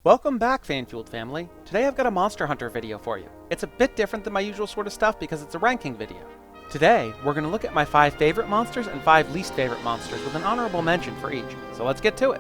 Welcome back, Fan-Fueled family. Today I've got a Monster Hunter video for you. It's a bit different than my usual sort of stuff because it's a ranking video. Today, we're going to look at my 5 favorite monsters and 5 least favorite monsters with an honorable mention for each. So let's get to it.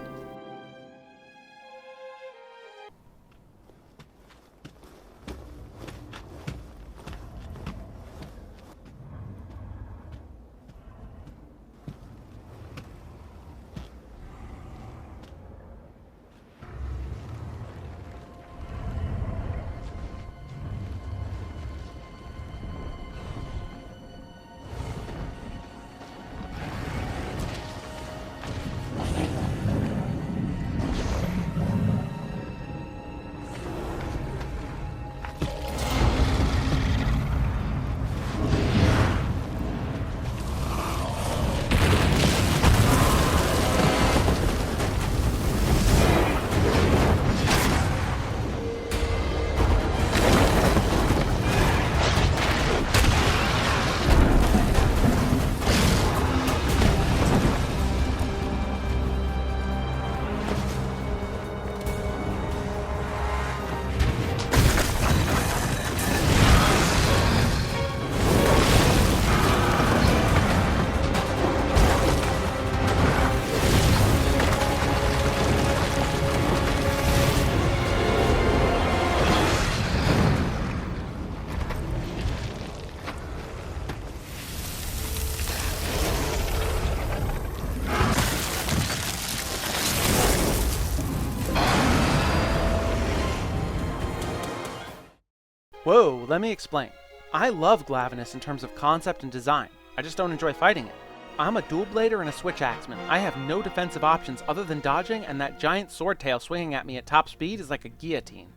Whoa, let me explain. I love Glavenus in terms of concept and design. I just don't enjoy fighting it. I'm a dual blader and a switch axeman. I have no defensive options other than dodging, and that giant sword tail swinging at me at top speed is like a guillotine.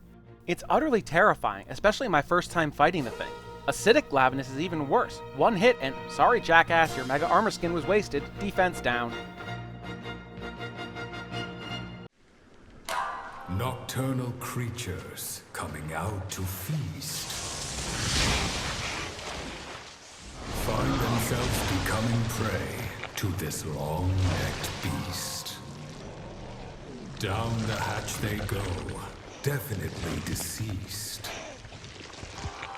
It's utterly terrifying, especially my first time fighting the thing. Acidic Glavenus is even worse. One hit and, sorry jackass, your mega armor skin was wasted, defense down. Nocturnal creatures coming out to feast. Find themselves becoming prey to this long-necked beast. Down the hatch they go, definitely deceased.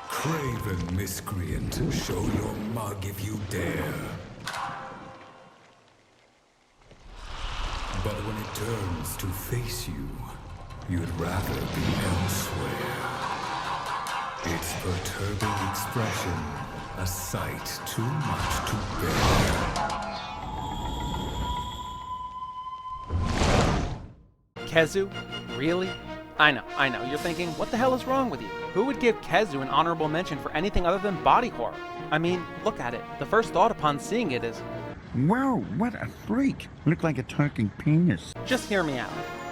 Craven miscreant, show your mug if you dare. But when it turns to face you, you'd rather be elsewhere. Its perturbing expression, a sight too much to bear. Khezu? Really? I know, you're thinking, what the hell is wrong with you? Who would give Khezu an honorable mention for anything other than body horror? I mean, look at it. The first thought upon seeing it is, whoa, what a freak! Looked like a talking penis. just hear me out.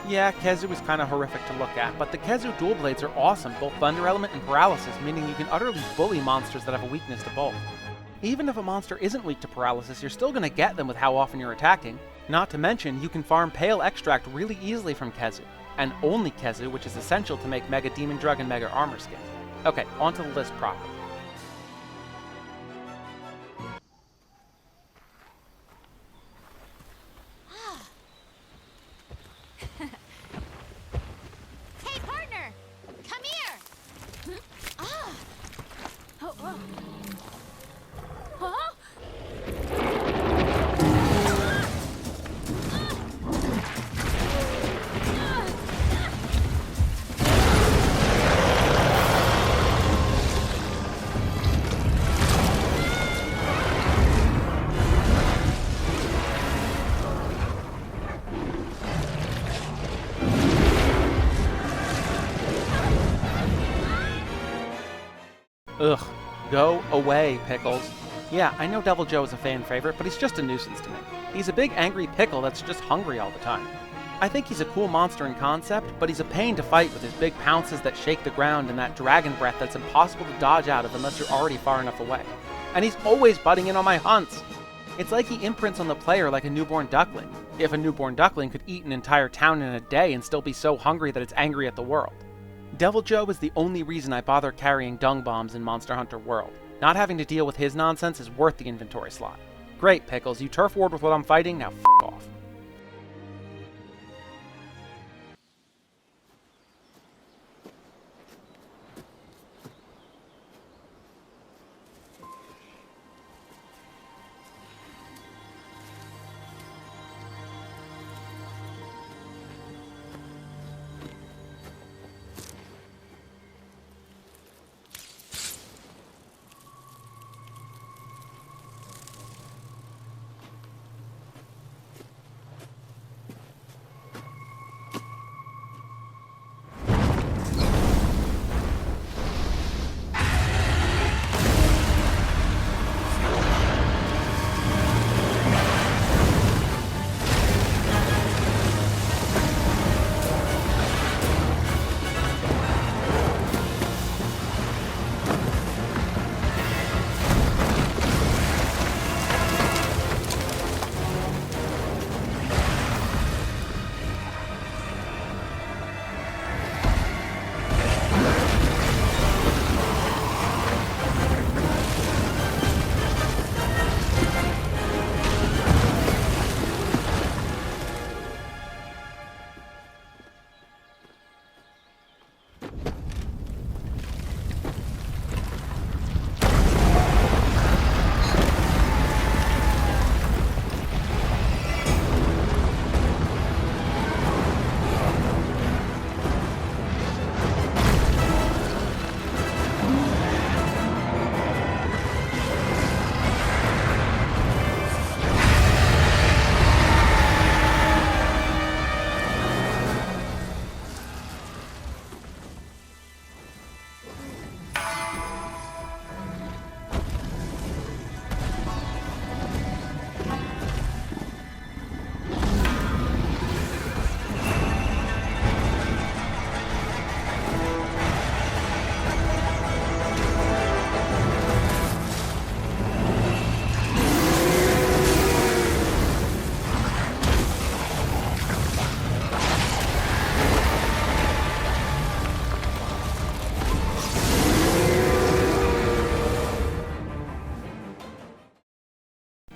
Yeah, Khezu is kind of horrific to look at, but the Khezu dual blades are awesome, both Thunder Element and Paralysis, meaning you can utterly bully monsters that have a weakness to both. Even if a monster isn't weak to Paralysis, you're still going to get them with how often you're attacking. Not to mention, you can farm Pale Extract really easily from Khezu, and only Khezu, which is essential to make Mega Demon Drug and Mega Armor Skin. Okay, onto the list proper. Hey, partner! Come here! Ah! Oh, oh. Huh? Ugh, go away, Pickles. Yeah, I know Devil Joe is a fan favorite, but he's just a nuisance to me. He's a big angry pickle that's just hungry all the time. I think he's a cool monster in concept, but he's a pain to fight with his big pounces that shake the ground and that dragon breath that's impossible to dodge out of unless you're already far enough away. And he's always butting in on my hunts! It's like he imprints on the player like a newborn duckling. If a newborn duckling could eat an entire town in a day and still be so hungry that it's angry at the world. Devil Joe is the only reason I bother carrying dung bombs in Monster Hunter World. Not having to deal with his nonsense is worth the inventory slot. Great, Pickles, you turf ward with what I'm fighting, now f*** off.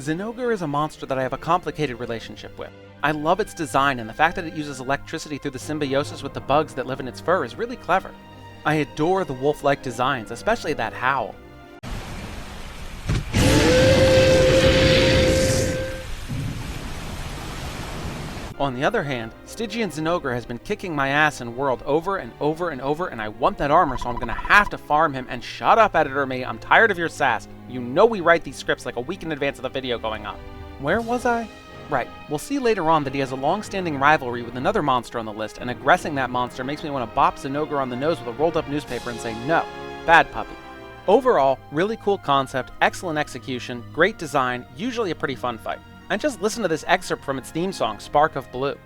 Xen'jiiva is a monster that I have a complicated relationship with. I love its design, and the fact that it uses electricity through the symbiosis with the bugs that live in its fur is really clever. I adore the wolf-like designs, especially that howl. On the other hand, Stygian Xen'jiiva has been kicking my ass in World over and over and over, and I want that armor, so I'm gonna have to farm him. And shut up, Editor Me, I'm tired of your sass. You know we write these scripts like a week in advance of the video going up. Where was I? Right, we'll see later on that he has a long-standing rivalry with another monster on the list, and aggressing that monster makes me want to bop Xen'jiiva on the nose with a rolled-up newspaper and say, no, bad puppy. Overall, really cool concept, excellent execution, great design, usually a pretty fun fight. And just listen to this excerpt from its theme song, Spark of Blue.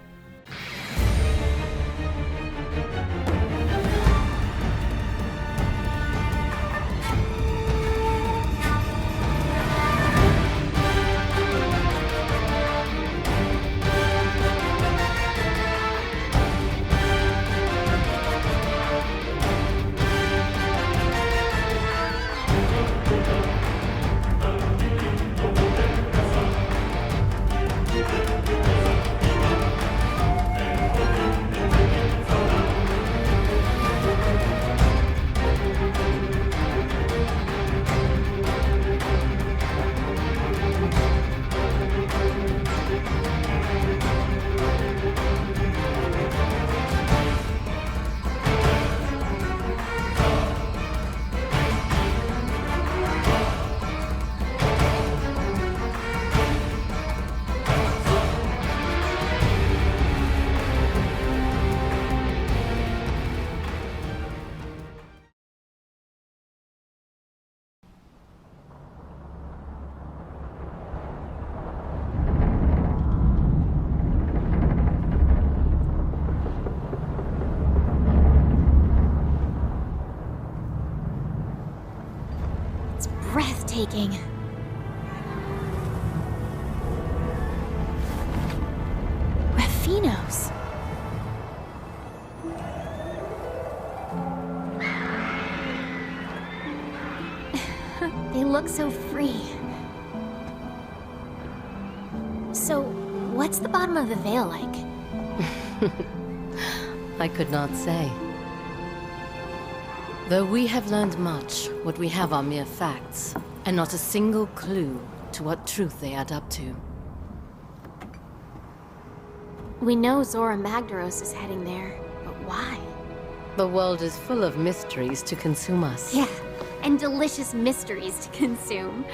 Breathtaking. Raffinos. They look so free. So, what's the bottom of the veil like? I could not say. Though we have learned much, what we have are mere facts, and not a single clue to what truth they add up to. We know Zora Magdaros is heading there, but why? The world is full of mysteries to consume us. Yeah, and delicious mysteries to consume.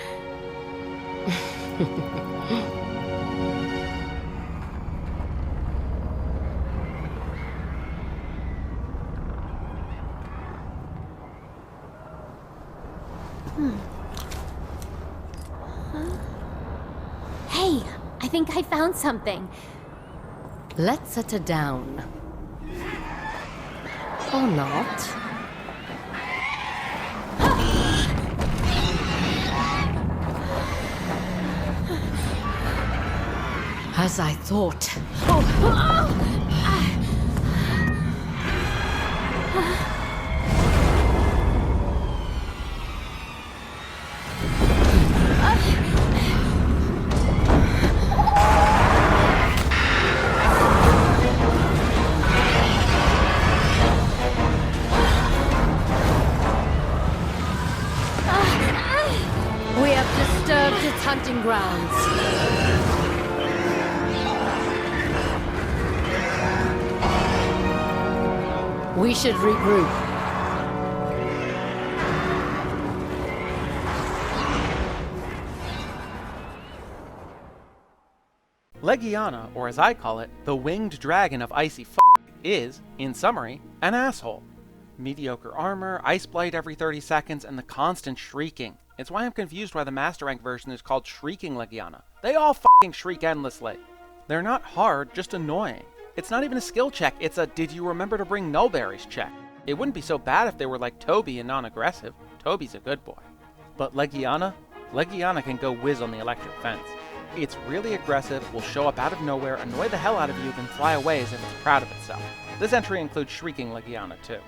Hey, I think I found something. Let's set her down. Or not. As I thought. We have disturbed its hunting grounds. We should regroup. Legiana, or as I call it, the winged dragon of icy is, in summary, an asshole. Mediocre armor, ice blight every 30 seconds, and the constant shrieking. It's why I'm confused why the Master Rank version is called Shrieking Legiana. They all shriek endlessly. They're not hard, just annoying. It's not even a skill check, it's a did you remember to bring nullberries check. It wouldn't be so bad if they were like Toby and non-aggressive. Toby's a good boy. But Legiana can go whiz on the electric fence. It's really aggressive, will show up out of nowhere, annoy the hell out of you, then fly away as if it's proud of itself. This entry includes Shrieking Legiana too.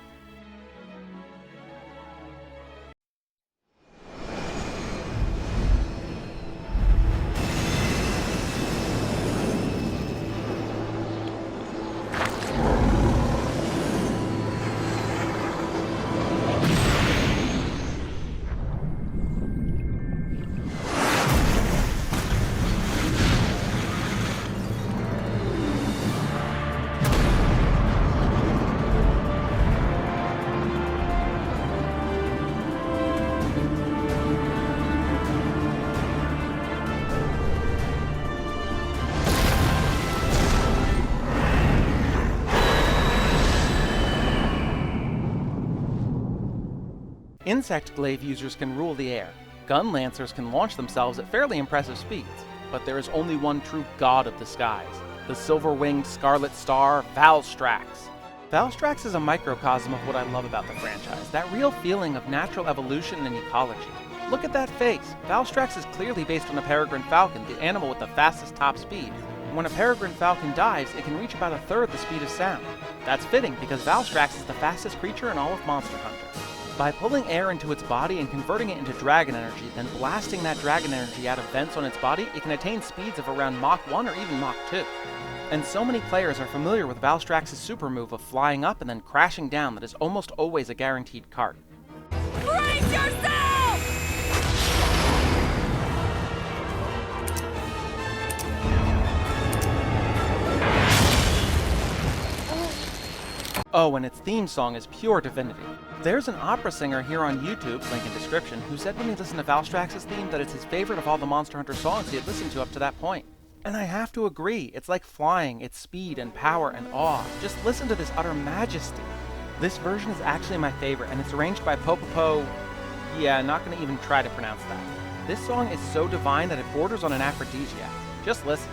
Insect glaive users can rule the air. Gun lancers can launch themselves at fairly impressive speeds. But there is only one true god of the skies, the silver-winged Scarlet Star, Valstrax. Valstrax is a microcosm of what I love about the franchise, that real feeling of natural evolution and ecology. Look at that face. Valstrax is clearly based on a peregrine falcon, the animal with the fastest top speed. When a peregrine falcon dives, it can reach about a third the speed of sound. That's fitting because Valstrax is the fastest creature in all of Monster Hunter. By pulling air into its body and converting it into dragon energy, then blasting that dragon energy out of vents on its body, it can attain speeds of around Mach 1 or even Mach 2. And so many players are familiar with Valstrax's super move of flying up and then crashing down that is almost always a guaranteed cart. Brace yourself! Oh, and its theme song is pure divinity. There's an opera singer here on YouTube, link in description, who said when he listened to Valstrax's theme that it's his favorite of all the Monster Hunter songs he had listened to up to that point. And I have to agree, it's like flying, its speed and power and awe. Just listen to this utter majesty. This version is actually my favorite, and it's arranged by Popopo. Yeah, not gonna even try to pronounce that. This song is so divine that it borders on an aphrodisiac. Just listen.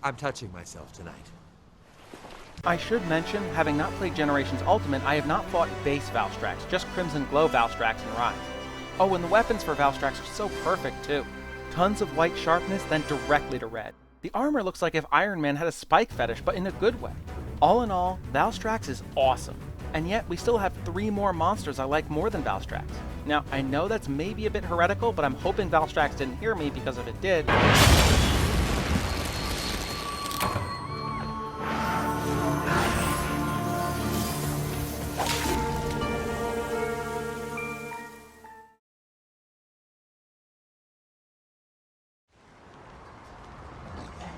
I'm touching myself tonight. I should mention, having not played Generations Ultimate, I have not fought base Valstrax, just Crimson Glow Valstrax and Rise. Oh, and the weapons for Valstrax are so perfect too. Tons of white sharpness, then directly to red. The armor looks like if Iron Man had a spike fetish, but in a good way. All in all, Valstrax is awesome. And yet, we still have 3 more monsters I like more than Valstrax. Now, I know that's maybe a bit heretical, but I'm hoping Valstrax didn't hear me, because if it did...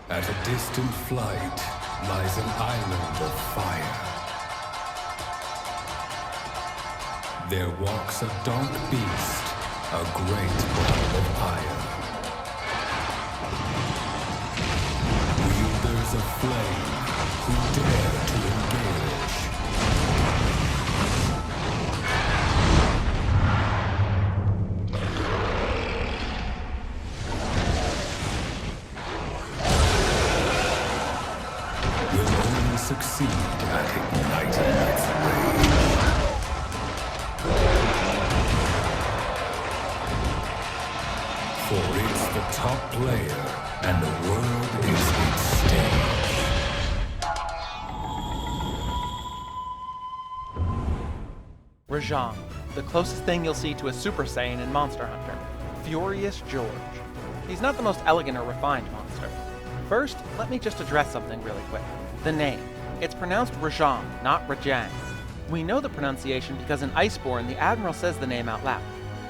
At a distant flight lies an island of fire. There walks a dark beast, a great ball of iron. Wielders of flame who dare to engage. Will only succeed at igniting its rage. For it's the top player, and the world is its stage. Rajang, the closest thing you'll see to a Super Saiyan in Monster Hunter. Furious George. He's not the most elegant or refined monster. First, let me just address something really quick. The name. It's pronounced Rajang, not Rajang. We know the pronunciation because in Iceborne, the Admiral says the name out loud.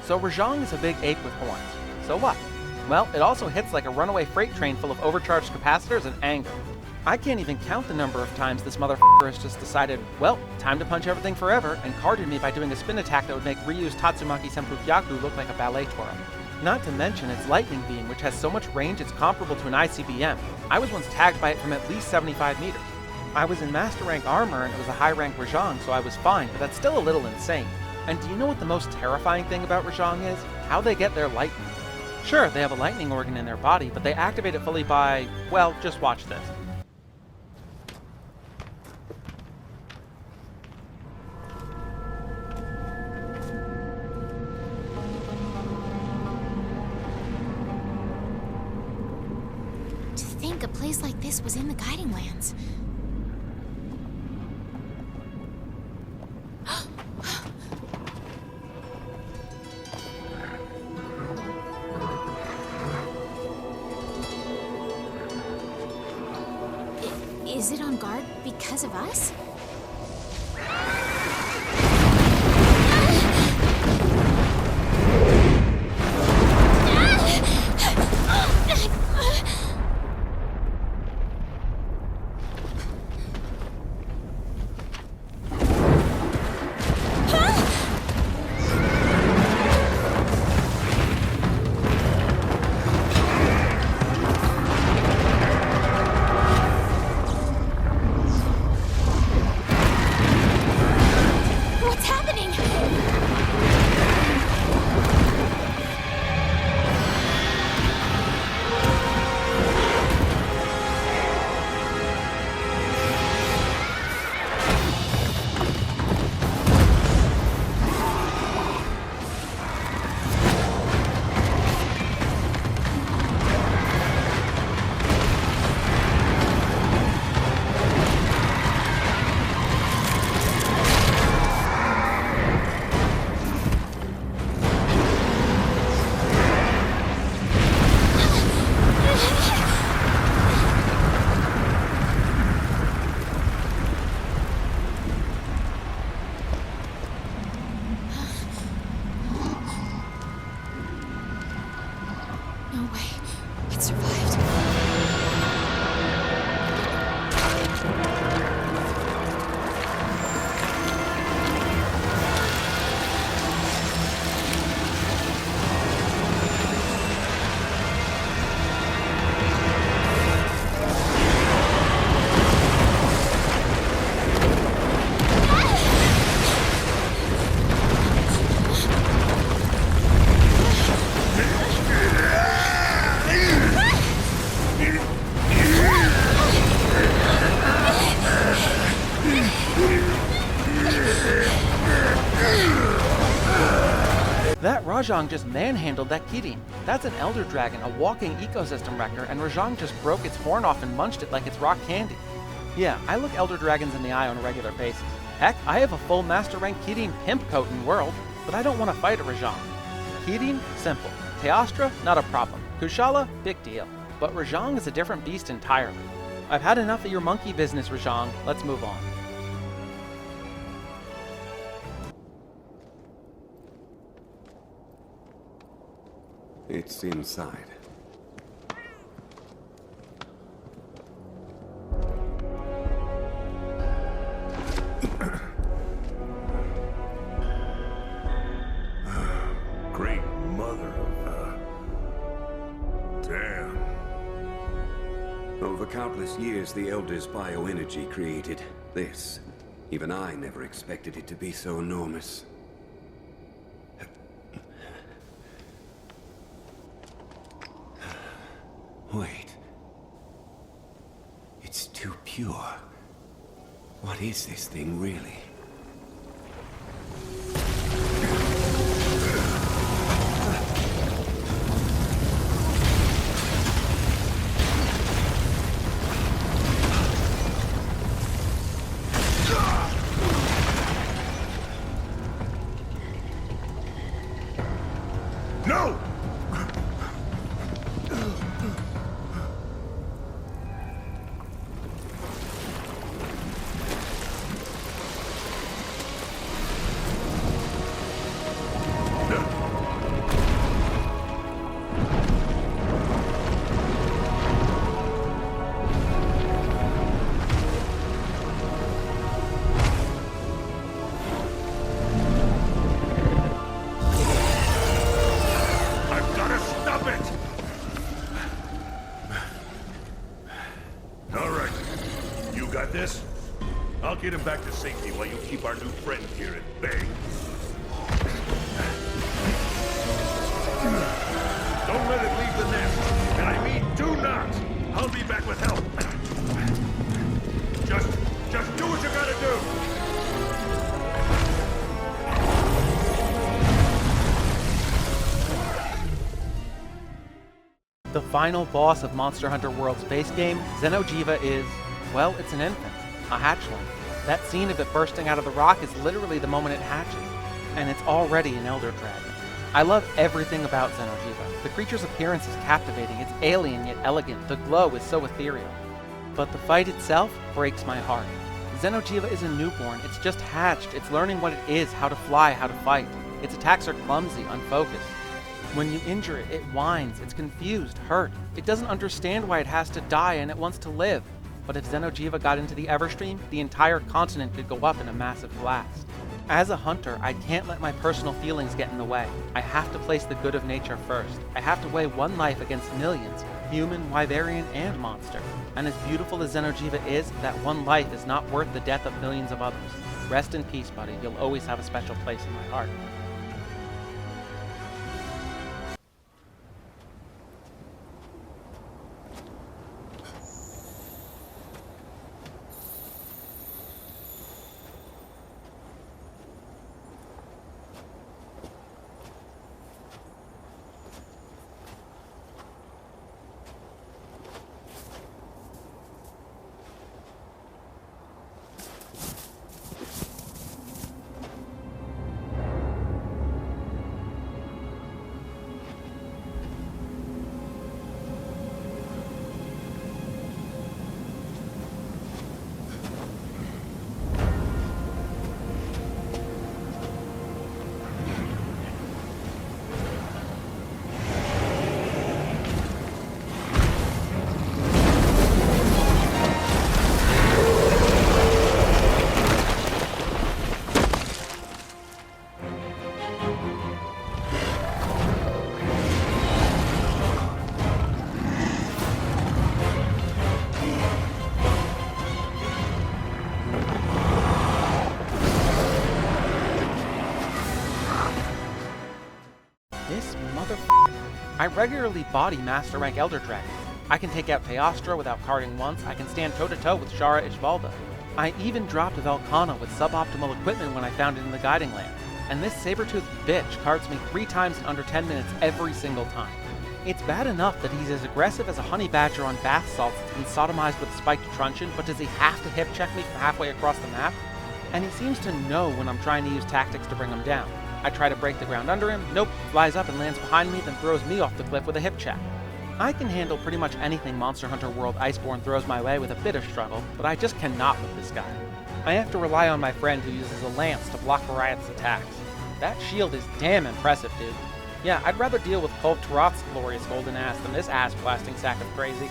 So Rajang is a big ape with horns. So what? Well, it also hits like a runaway freight train full of overcharged capacitors and anger. I can't even count the number of times this motherfucker has just decided, well, time to punch everything forever, and carded me by doing a spin attack that would make Ryu's Tatsumaki Senpukyaku look like a ballet twirl. Not to mention its lightning beam, which has so much range it's comparable to an ICBM. I was once tagged by it from at least 75 meters. I was in Master Rank armor and it was a high rank Rajang, so I was fine, but that's still a little insane. And do you know what the most terrifying thing about Rajang is? How they get their lightning. Sure, they have a lightning organ in their body, but they activate it fully by, well, just watch this. To think a place like this was in the Guiding Lands. Is it on guard because of us? No way. It survived. That Rajang just manhandled that Kirin. That's an Elder Dragon, a walking ecosystem wrecker, and Rajang just broke its horn off and munched it like it's rock candy. Yeah, I look Elder Dragons in the eye on a regular basis. Heck, I have a full Master Rank Kirin pimp coat in World, but I don't want to fight a Rajang. Kirin, simple. Teostra, not a problem. Kushala, big deal. But Rajang is a different beast entirely. I've had enough of your monkey business, Rajang. Let's move on. It's inside. Great mother of, damn. Over countless years, the Elders' bioenergy created this. Even I never expected it to be so enormous. Wait. It's too pure. What is this thing, really? No! got this? I'll get him back to safety while you keep our new friend here at bay. Don't let it leave the nest. And I mean do not! I'll be back with help. Just do what you gotta do! The final boss of Monster Hunter World's base game, xeno'jiiva, is, well, it's an infant, a hatchling. That scene of it bursting out of the rock is literally the moment it hatches, and it's already an elder dragon. I love everything about xeno'jiiva. The creature's appearance is captivating, it's alien yet elegant, the glow is so ethereal. But the fight itself breaks my heart. xeno'jiiva is a newborn, it's just hatched, it's learning what it is, how to fly, how to fight. Its attacks are clumsy, unfocused. When you injure it, it whines, it's confused, hurt. It doesn't understand why it has to die and it wants to live. But if xeno'jiiva got into the Everstream, the entire continent could go up in a massive blast. As a hunter, I can't let my personal feelings get in the way. I have to place the good of nature first. I have to weigh one life against millions, human, wyverian, and monster. And as beautiful as xeno'jiiva is, that one life is not worth the death of millions of others. Rest in peace, buddy. You'll always have a special place in my heart. I regularly body Master Rank Elder Dragons. I can take out Teostra without carding once, I can stand toe-to-toe with Shara Ishvalda. I even dropped Velkhana with suboptimal equipment when I found it in the Guiding Land. And this saber-toothed bitch cards me 3 times in under 10 minutes every single time. It's bad enough that he's as aggressive as a honey badger on bath salts that's been sodomized with a spiked truncheon, but does he have to hip check me from halfway across the map? And he seems to know when I'm trying to use tactics to bring him down. I try to break the ground under him, nope, flies up and lands behind me, then throws me off the cliff with a hip check. I can handle pretty much anything Monster Hunter World Iceborne throws my way with a bit of struggle, but I just cannot with this guy. I have to rely on my friend who uses a lance to block Varieth's attacks. That shield is damn impressive, dude. Yeah, I'd rather deal with Kulve Taroth's glorious golden ass than this ass-blasting sack of crazy.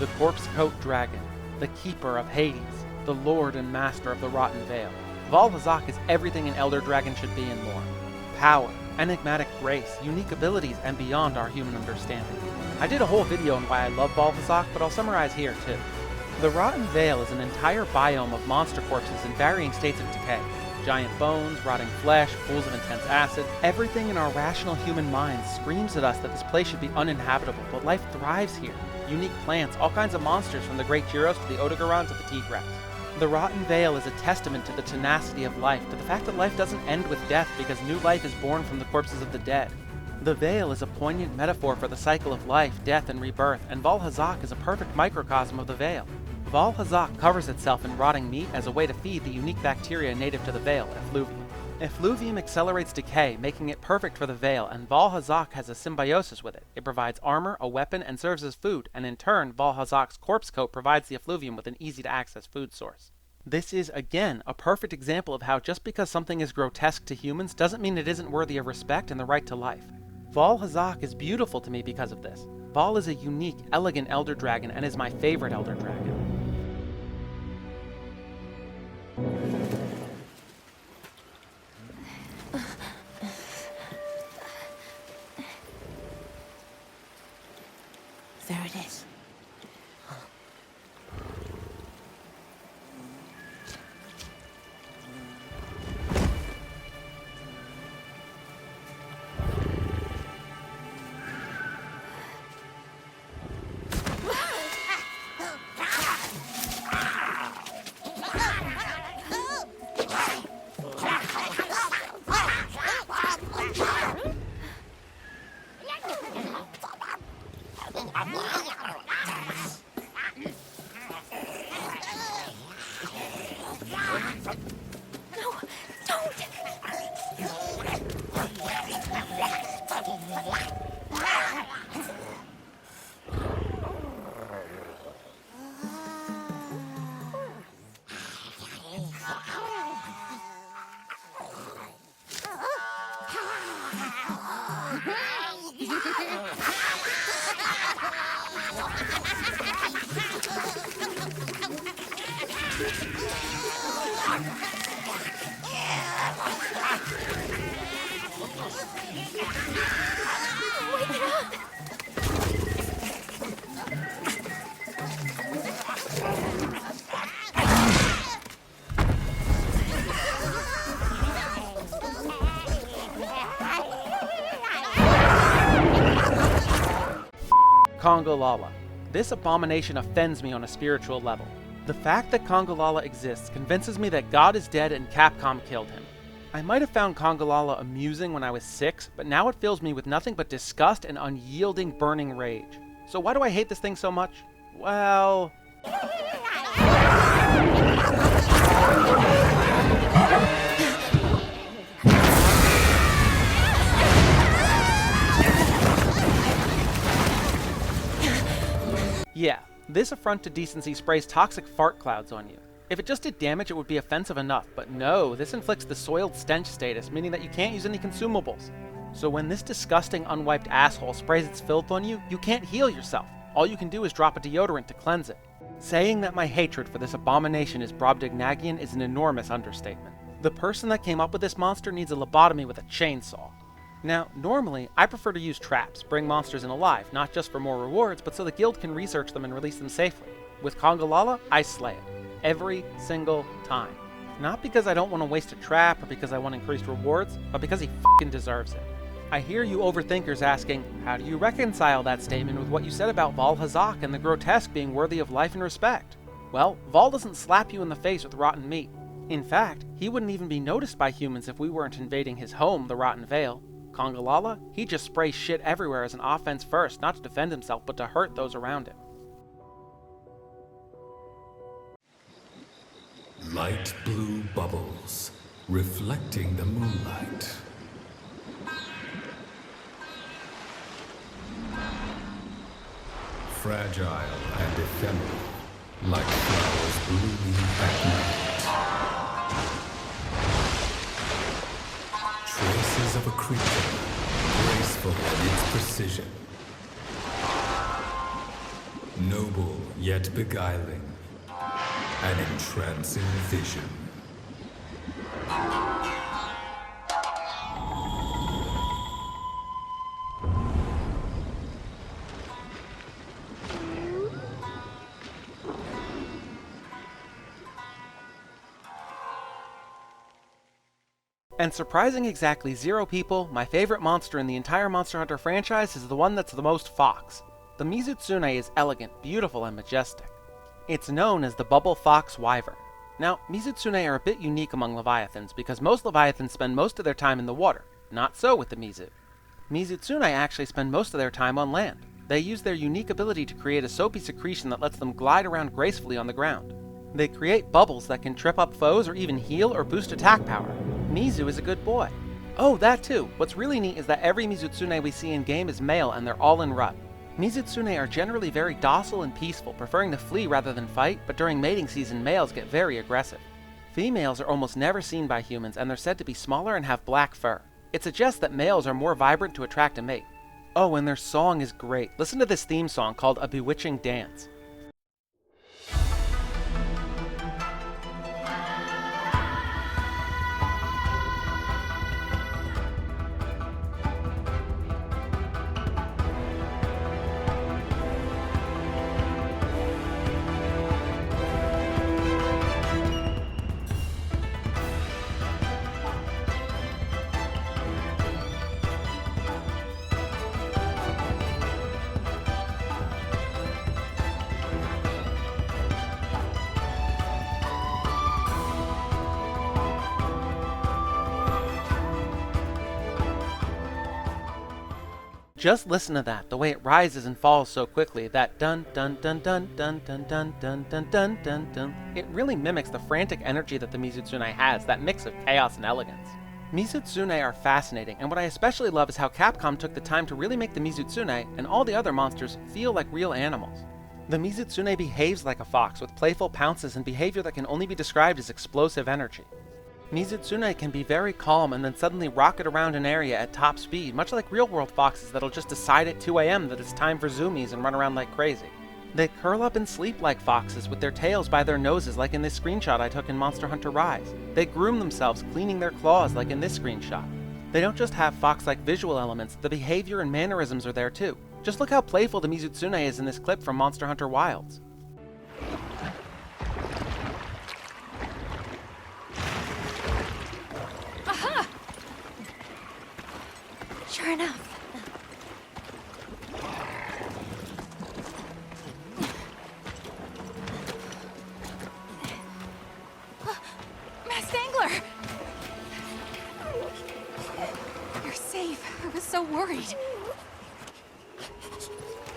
the corpse coat dragon, the keeper of Hades, the lord and master of the Rotten Vale. Valhazak is everything an Elder Dragon should be and more. Power, enigmatic grace, unique abilities, and beyond our human understanding. I did a whole video on why I love Valhazak, but I'll summarize here too. The Rotten Vale is an entire biome of monster corpses in varying states of decay. Giant bones, rotting flesh, pools of intense acid. Everything in our rational human minds screams at us that this place should be uninhabitable, but life thrives here. Unique plants, all kinds of monsters from the Great Gyros to the Odogaron to the Tigrex. The Rotten Vale is a testament to the tenacity of life, to the fact that life doesn't end with death because new life is born from the corpses of the dead. The Vale is a poignant metaphor for the cycle of life, death, and rebirth, and Valhazak is a perfect microcosm of the Vale. Valhazak covers itself in rotting meat as a way to feed the unique bacteria native to the Vale, effluvium. Effluvium accelerates decay, making it perfect for the Vale, and Valhazak has a symbiosis with it. It provides armor, a weapon, and serves as food, and in turn, Valhazak's corpse coat provides the effluvium with an easy-to-access food source. This is, again, a perfect example of how just because something is grotesque to humans doesn't mean it isn't worthy of respect and the right to life. Valhazak is beautiful to me because of this. Val is a unique, elegant Elder Dragon and is my favorite Elder Dragon. There it is. Kongolala. This abomination offends me on a spiritual level. The fact that Kongolala exists convinces me that God is dead and Capcom killed him. I might have found Kongolala amusing when I was 6, but now it fills me with nothing but disgust and unyielding burning rage. So why do I hate this thing so much? Well... yeah, this affront to decency sprays toxic fart clouds on you. If it just did damage, it would be offensive enough, but no, this inflicts the soiled stench status, meaning that you can't use any consumables. So when this disgusting unwiped asshole sprays its filth on you, you can't heal yourself. All you can do is drop a deodorant to cleanse it. Saying that my hatred for this abomination is Brobdingnagian is an enormous understatement. The person that came up with this monster needs a lobotomy with a chainsaw. Now, normally, I prefer to use traps, bring monsters in alive, not just for more rewards, but so the guild can research them and release them safely. With Kongolala, I slay it. Every single time. Not because I don't want to waste a trap or because I want increased rewards, but because he f***ing deserves it. I hear you overthinkers asking, how do you reconcile that statement with what you said about Valhazak and the grotesque being worthy of life and respect? Well, Val doesn't slap you in the face with rotten meat. In fact, he wouldn't even be noticed by humans if we weren't invading his home, the Rotten Vale. Kongolala, he just sprays shit everywhere as an offense first, not to defend himself, but to hurt those around him. Light blue bubbles, reflecting the moonlight. Fragile and ephemeral, like flowers blooming at night. Traces of a creature, graceful in its precision. Noble yet beguiling. An entrancing vision. And surprising exactly 0 people, my favorite monster in the entire Monster Hunter franchise is the one that's the most fox. The Mizutsune is elegant, beautiful, and majestic. It's known as the Bubble Fox Wyvern. Now, Mizutsune are a bit unique among Leviathans because most Leviathans spend most of their time in the water. Not so with the Mizu. Mizutsune actually spend most of their time on land. They use their unique ability to create a soapy secretion that lets them glide around gracefully on the ground. They create bubbles that can trip up foes or even heal or boost attack power. Mizu is a good boy. Oh, that too. What's really neat is that every Mizutsune we see in game is male and they're all in rut. Mizutsune are generally very docile and peaceful, preferring to flee rather than fight, but during mating season males get very aggressive. Females are almost never seen by humans and they're said to be smaller and have black fur. It suggests that males are more vibrant to attract a mate. Oh, and their song is great. Listen to this theme song called A Bewitching Dance. Just listen to that, the way it rises and falls so quickly, that dun dun dun dun dun dun dun dun dun dun dun dun. It really mimics the frantic energy that the Mizutsune has, that mix of chaos and elegance. Mizutsune are fascinating, and what I especially love is how Capcom took the time to really make the Mizutsune, and all the other monsters, feel like real animals. The Mizutsune behaves like a fox, with playful pounces and behavior that can only be described as explosive energy. Mizutsune can be very calm and then suddenly rocket around an area at top speed, much like real-world foxes that'll just decide at 2 AM that it's time for zoomies and run around like crazy. They curl up and sleep like foxes with their tails by their noses like in this screenshot I took in Monster Hunter Rise. They groom themselves, cleaning their claws like in this screenshot. They don't just have fox-like visual elements, the behavior and mannerisms are there too. Just look how playful the Mizutsune is in this clip from Monster Hunter Wilds. Sure enough. Masked Angler! You're safe. I was so worried.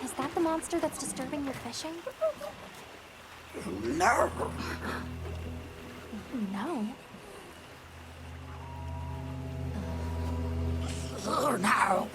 Is that the monster that's disturbing your fishing? No. No. Oh, no.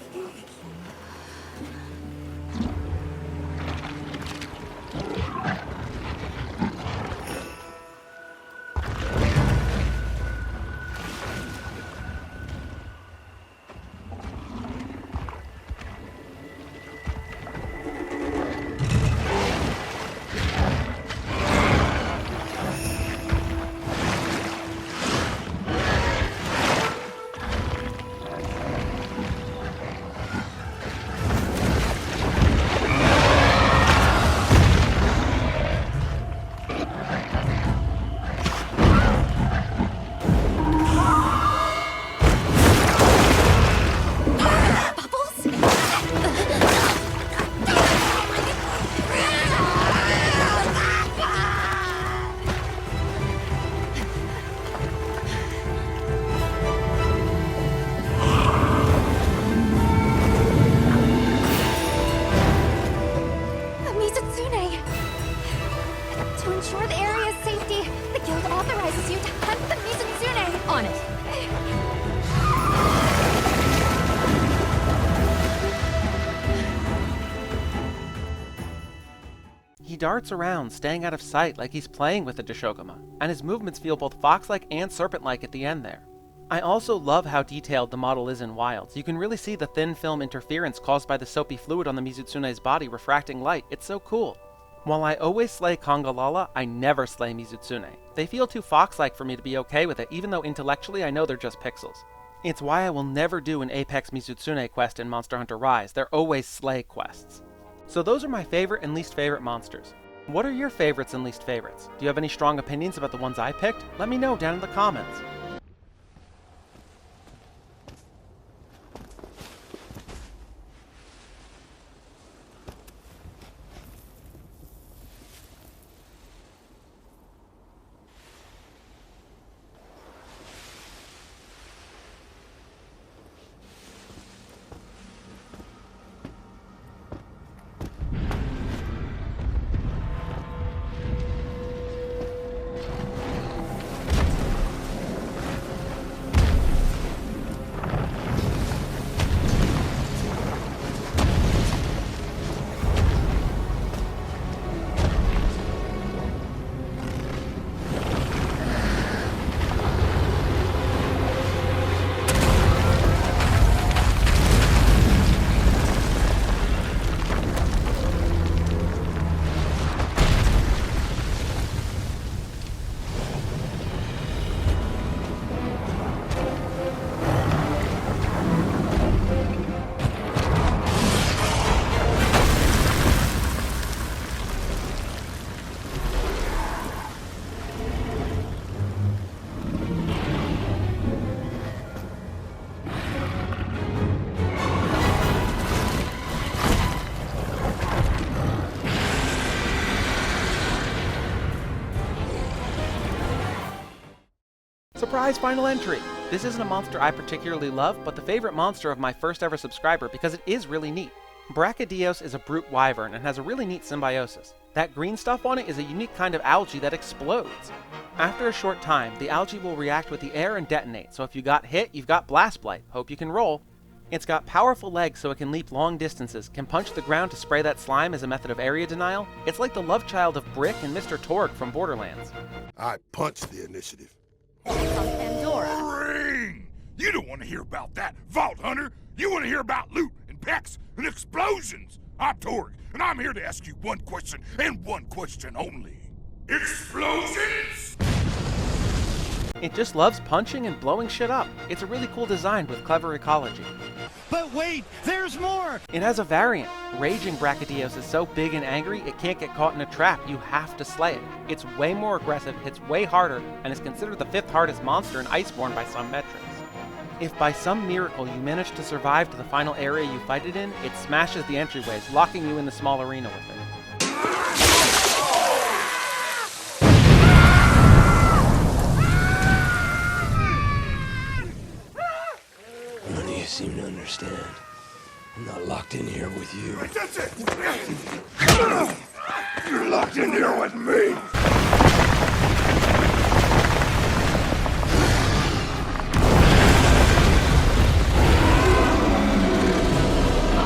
He darts around, staying out of sight like he's playing with the Deshokuma, and his movements feel both fox-like and serpent-like at the end there. I also love how detailed the model is in Wilds. You can really see the thin film interference caused by the soapy fluid on the Mizutsune's body refracting light. It's so cool. While I always slay Kongalala, I never slay Mizutsune. They feel too fox-like for me to be okay with it, even though intellectually I know they're just pixels. It's why I will never do an Apex Mizutsune quest in Monster Hunter Rise. They're always slay quests. So those are my favorite and least favorite monsters. What are your favorites and least favorites? Do you have any strong opinions about the ones I picked? Let me know down in the comments. Surprise final entry! This isn't a monster I particularly love, but the favorite monster of my first ever subscriber because it is really neat. Brachydios is a brute wyvern and has a really neat symbiosis. That green stuff on it is a unique kind of algae that explodes. After a short time, the algae will react with the air and detonate, so if you got hit, you've got blast blight. Hope you can roll. It's got powerful legs so it can leap long distances, can punch the ground to spray that slime as a method of area denial. It's like the love child of Brick and Mr. Torg from Borderlands. I punched the initiative. Ring! You don't want to hear about that, Vault Hunter! You want to hear about loot and packs and explosions! I'm Torg, and I'm here to ask you one question, and one question only. Explosions? It just loves punching and blowing shit up. It's a really cool design with clever ecology. But wait, there's more! It has a variant. Raging Brachydios is so big and angry it can't get caught in a trap. You have to slay it. It's way more aggressive, hits way harder, and is considered the 5th hardest monster in Iceborne by some metrics. If by some miracle you manage to survive to the final area you fight it in, it smashes the entryways, locking you in the small arena with it. None of you seem to understand. I'm not locked in here with you. That's it! You're locked in here with me!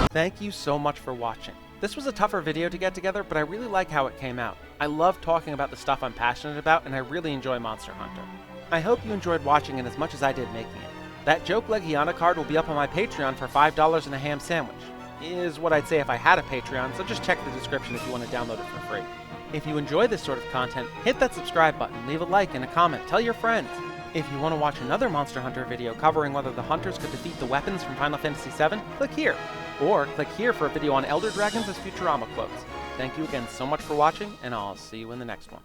Thank you so much for watching. This was a tougher video to get together, but I really like how it came out. I love talking about the stuff I'm passionate about, and I really enjoy Monster Hunter. I hope you enjoyed watching it as much as I did making it. That Joke Legiana card will be up on my Patreon for $5 and a ham sandwich. Is what I'd say if I had a Patreon, so just check the description if you want to download it for free. If you enjoy this sort of content, hit that subscribe button, leave a like and a comment, tell your friends. If you want to watch another Monster Hunter video covering whether the hunters could defeat the weapons from Final Fantasy VII, click here. Or click here for a video on Elder Dragons as Futurama quotes. Thank you again so much for watching, and I'll see you in the next one.